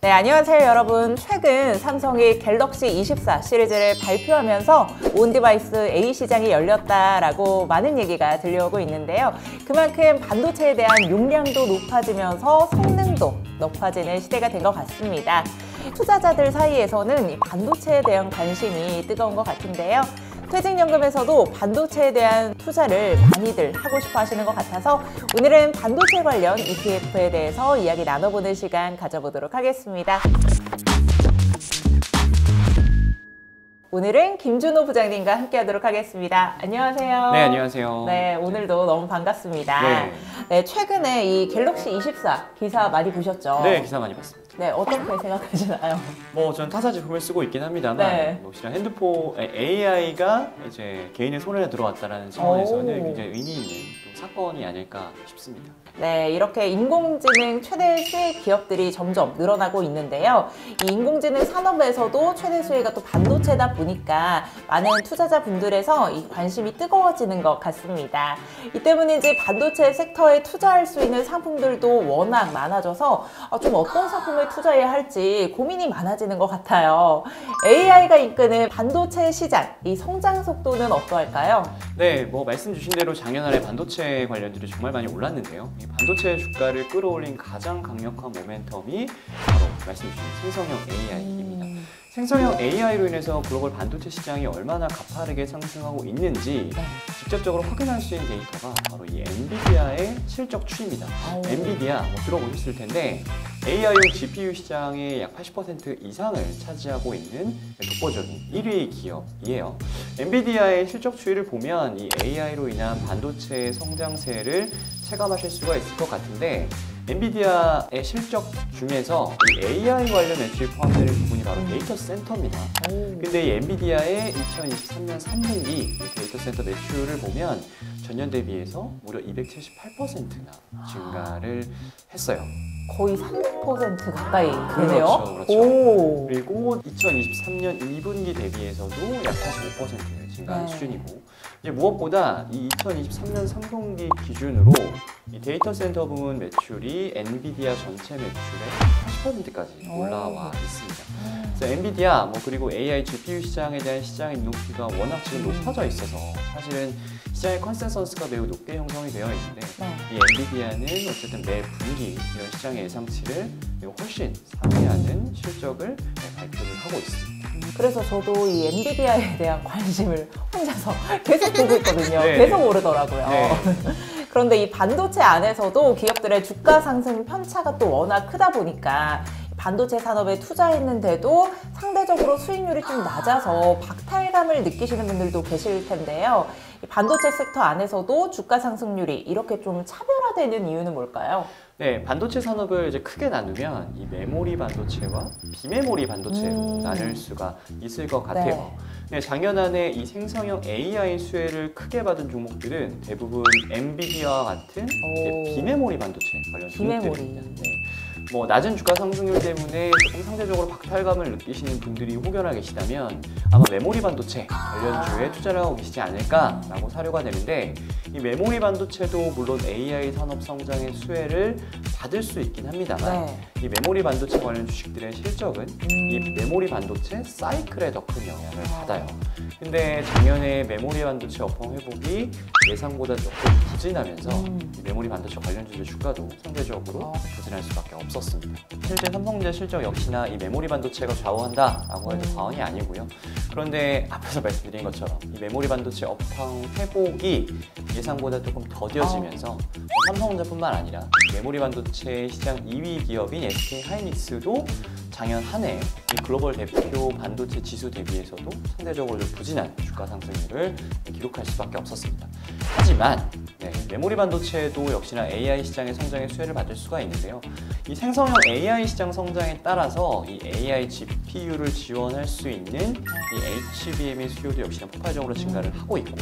네, 안녕하세요 여러분. 최근 삼성이 갤럭시 24 시리즈를 발표하면서 온 디바이스 A 시장이 열렸다라고 많은 얘기가 들려오고 있는데요. 그만큼 반도체에 대한 용량도 높아지면서 성능도 높아지는 시대가 된 것 같습니다. 투자자들 사이에서는 이 반도체에 대한 관심이 뜨거운 것 같은데요. 퇴직연금에서도 반도체에 대한 투자를 많이들 하고 싶어 하시는 것 같아서 오늘은 반도체 관련 ETF에 대해서 이야기 나눠보는 시간 가져보도록 하겠습니다. 오늘은 김준호 부장님과 함께하도록 하겠습니다. 안녕하세요. 네, 안녕하세요. 네, 오늘도 너무 반갑습니다. 네. 네, 최근에 이 갤럭시 24 기사 많이 보셨죠? 네, 기사 많이 봤습니다. 네, 어떻게 생각하시나요? 저는 타사 제품을 쓰고 있긴 합니다만, 네. 혹시나 핸드폰 AI가 이제 개인의 손에 들어왔다는 측면에서는 굉장히 의미 있는 또 사건이 아닐까 싶습니다. 네, 이렇게 인공지능 최대 수혜 기업들이 점점 늘어나고 있는데요. 이 인공지능 산업에서도 최대 수혜가 또 반도체다 보니까 많은 투자자분들에서 이 관심이 뜨거워지는 것 같습니다. 이 때문인지 반도체 섹터에 투자할 수 있는 상품들도 워낙 많아져서 좀 어떤 상품을 투자해야 할지 고민이 많아지는 것 같아요. AI가 이끄는 반도체 시장, 이 성장 속도는 어떠할까요? 네, 말씀 주신 대로 작년 안에 반도체 관련들이 정말 많이 올랐는데요. 이 반도체 주가를 끌어올린 가장 강력한 모멘텀이 바로 말씀 주신 생성형 AI입니다. 생성형 AI로 인해서 글로벌 반도체 시장이 얼마나 가파르게 상승하고 있는지 직접적으로 확인할 수 있는 데이터가 바로 이 엔비디아의 실적 추이입니다. 엔비디아 들어보셨을 텐데 AI용 GPU 시장의 약 80% 이상을 차지하고 있는 독보적인 1위 기업이에요. 엔비디아의 실적 추이를 보면 이 AI로 인한 반도체의 성장세를 체감하실 수가 있을 것 같은데 엔비디아의 실적 중에서 이 AI 관련 매출이 포함되는 부분이 바로 데이터 센터입니다. 근데 이 엔비디아의 2023년 3분기 이 데이터 센터 매출을 보면 전년 대비해서 무려 278%나 증가를 했어요. 거의 300% 가까이 되네요. 그렇죠. 오. 그리고 2023년 2분기 대비해서도 약 45% 증가한 수준이고 이제 무엇보다 이 2023년 3분기 기준으로 이 데이터 센터 부문 매출이 엔비디아 전체 매출의 80%까지 올라와 있습니다. 그래서 엔비디아 그리고 AI GPU 시장에 대한 시장의 눈높이가 워낙 지금 높아져 있어서 사실은 시장의 컨센서스가 매우 높게 형성이 되어 있는데 이 엔비디아는 어쨌든 매 분기 이런 시장의 예상치를 훨씬 상회하는 실적을 발표를 하고 있습니다. 그래서 저도 이 엔비디아에 대한 관심을 혼자서 계속 보고 있거든요. 네. 계속 오르더라고요. 네. 그런데 이 반도체 안에서도 기업들의 주가 상승 편차가 또 워낙 크다 보니까 반도체 산업에 투자했는데도 상대적으로 수익률이 좀 낮아서 박탈감을 느끼시는 분들도 계실 텐데요. 이 반도체 섹터 안에서도 주가 상승률이 이렇게 좀 차별화되는 이유는 뭘까요? 네, 반도체 산업을 이제 크게 나누면 이 메모리 반도체와 비메모리 반도체로 나눌 수가 있을 것 같아요. 네, 작년 안에 이 생성형 AI 수혜를 크게 받은 종목들은 대부분 엔비디아와 같은 비메모리 반도체 관련 종목들입니다. 네. 낮은 주가 상승률 때문에 조금 상대적으로 박탈감을 느끼시는 분들이 혹여나 계시다면 아마 메모리 반도체 관련주에 투자를 하고 계시지 않을까라고 사료가 되는데 이 메모리 반도체도 물론 AI 산업 성장의 수혜를 받을 수 있긴 합니다만 이 메모리 반도체 관련 주식들의 실적은 이 메모리 반도체 사이클에 더 큰 영향을 받아요. 근데 작년에 메모리 반도체 업황 회복이 예상보다 조금 부진하면서 이 메모리 반도체 관련주들 주가도 상대적으로 부진할 수밖에 없었습니다. 실제 삼성전자 실적 역시나 이 메모리 반도체가 좌우한다라고 해도 과언이 아니고요. 그런데 앞에서 말씀드린 것처럼 이 메모리 반도체 업황 회복이 예상보다 조금 더뎌지면서 삼성전자뿐만 아니라 메모리 반도체 시장 2위 기업인 SK 하이닉스도 작년 한 해 이 글로벌 대표 반도체 지수 대비해서도 상대적으로 부진한 주가 상승률을 기록할 수밖에 없었습니다. 하지만 메모리 반도체도 역시나 AI 시장의 성장에 수혜를 받을 수가 있는데요. 이 생성형 AI 시장 성장에 따라서 이 AI GPU를 지원할 수 있는 이 HBM의 수요도 역시나 폭발적으로 증가를 하고 있고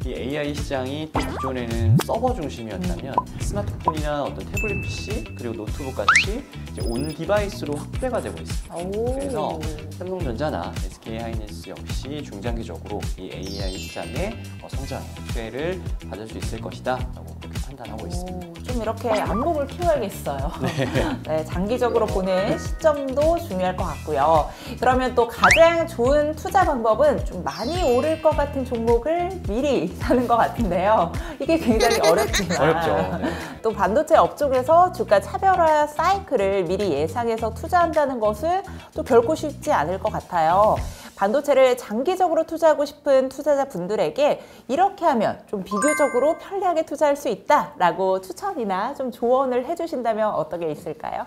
이 AI 시장이 또 기존에는 서버 중심이었다면 스마트폰이나 어떤 태블릿 PC 그리고 노트북 같이 이제 온 디바이스로 확대가 되고 있습니다. 그래서 삼성전자나 SK하이닉스 역시 중장기적으로 이 AI 시장의 성장 수혜를 받을 수 있을 것이다 라고 그렇게 판단하고 있습니다. 좀 이렇게 안목을 키워야겠어요. 네, 장기적으로 보는 시점도 중요할 것 같고요. 그러면 또 가장 좋은 투자 방법은 좀 많이 오를 것 같은 종목을 미리 사는 것 같은데요. 이게 굉장히 어렵지만 어렵죠. 네. 또 반도체 업종에서 주가 차별화 사이클을 미리 예상해서 투자한다는 것은 또 결코 쉽지 않을 것 같아요. 반도체를 장기적으로 투자하고 싶은 투자자분들에게 이렇게 하면 좀 비교적으로 편리하게 투자할 수 있다라고 추천이나 좀 조언을 해주신다면 어떤 게 있을까요?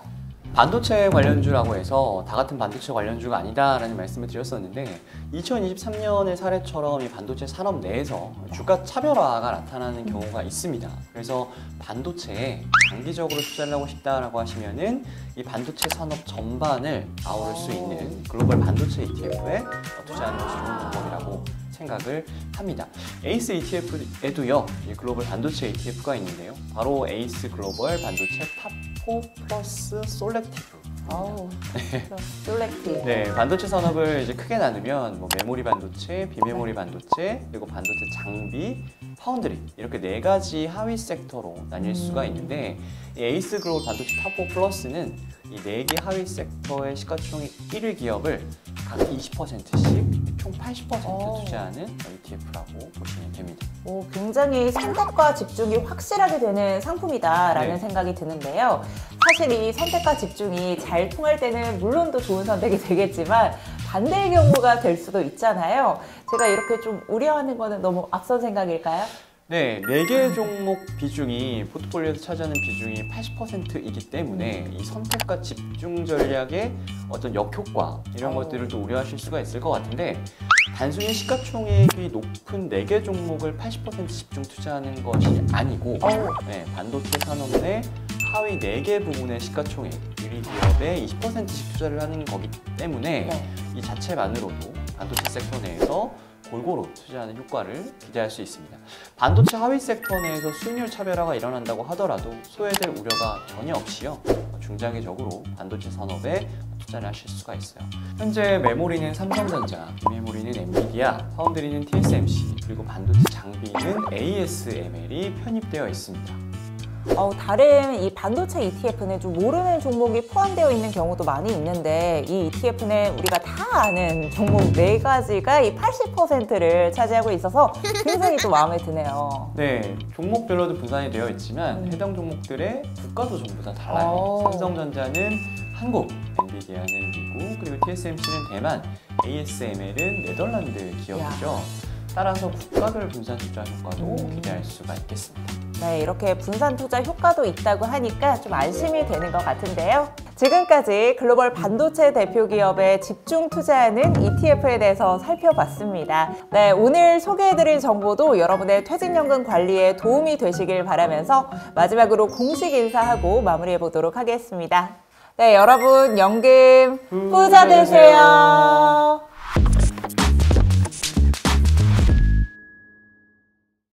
반도체 관련주라고 해서 다 같은 반도체 관련주가 아니다라는 말씀을 드렸었는데 2023년의 사례처럼 이 반도체 산업 내에서 주가 차별화가 나타나는 경우가 있습니다. 그래서 반도체에 장기적으로 투자를 하고 싶다라고 하시면은 이 반도체 산업 전반을 아우를 수 있는 글로벌 반도체 ETF에 투자하는 것이 좋은 방법이라고 생각을 합니다. 에이스 ETF에도요, 이 글로벌 반도체 ETF가 있는데요. 바로 에이스 글로벌 반도체 탑4 플러스 솔렉티브. 솔렉티브. 네, 반도체 산업을 이제 크게 나누면 뭐 메모리 반도체, 비메모리 반도체, 그리고 반도체 장비, 파운드리 이렇게 네 가지 하위 섹터로 나뉠 수가 있는데 이 에이스 글로벌 반도체 탑4 플러스는 이 네 개 하위 섹터의 시가총액 1위 기업을 각 20%씩 총 80% 투자하는 ETF라고 보시면 됩니다. 굉장히 선택과 집중이 확실하게 되는 상품이다라는 네. 생각이 드는데요. 사실 이 선택과 집중이 잘 통할 때는 물론 또 좋은 선택이 되겠지만 반대의 경우가 될 수도 있잖아요. 제가 이렇게 좀 우려하는 거는 너무 앞선 생각일까요? 네, 4개 종목 비중이 포트폴리오에서 차지하는 비중이 80%이기 때문에 이 선택과 집중 전략의 어떤 역효과 이런 것들을 또 우려하실 수가 있을 것 같은데 단순히 시가총액이 높은 4개 종목을 80% 집중 투자하는 것이 아니고 네, 반도체 산업 내 하위 4개 부분의 시가총액 1위 기업에 20%씩 투자를 하는 거기 때문에 이 자체만으로도 반도체 섹터 내에서 골고루 투자하는 효과를 기대할 수 있습니다. 반도체 하위 섹터 내에서 수익률 차별화가 일어난다고 하더라도 소외될 우려가 전혀 없이요. 중장기적으로 반도체 산업에 투자를 하실 수가 있어요. 현재 메모리는 삼성전자, 비메모리는 엔비디아, 파운드리는 TSMC, 그리고 반도체 장비는 ASML이 편입되어 있습니다. 다른 이 반도체 ETF는 좀 모르는 종목이 포함되어 있는 경우도 많이 있는데 이 ETF는 우리가 다 아는 종목 4가지가 이 80%를 차지하고 있어서 굉장히 또 마음에 드네요. 네, 종목별로도 분산이 되어 있지만 해당 종목들의 국가도 전부 다 달라요. 삼성전자는 한국, 엔비디아는 미국, 그리고 TSMC는 대만, ASML은 네덜란드 기업이죠. 따라서 국가별 분산 투자 효과도 기대할 수가 있겠습니다. 네, 이렇게 분산 투자 효과도 있다고 하니까 좀 안심이 되는 것 같은데요. 지금까지 글로벌 반도체 대표 기업에 집중 투자하는 ETF에 대해서 살펴봤습니다. 네, 오늘 소개해드린 정보도 여러분의 퇴직연금 관리에 도움이 되시길 바라면서 마지막으로 공식 인사하고 마무리해 보도록 하겠습니다. 네, 여러분 연금 부자 되세요.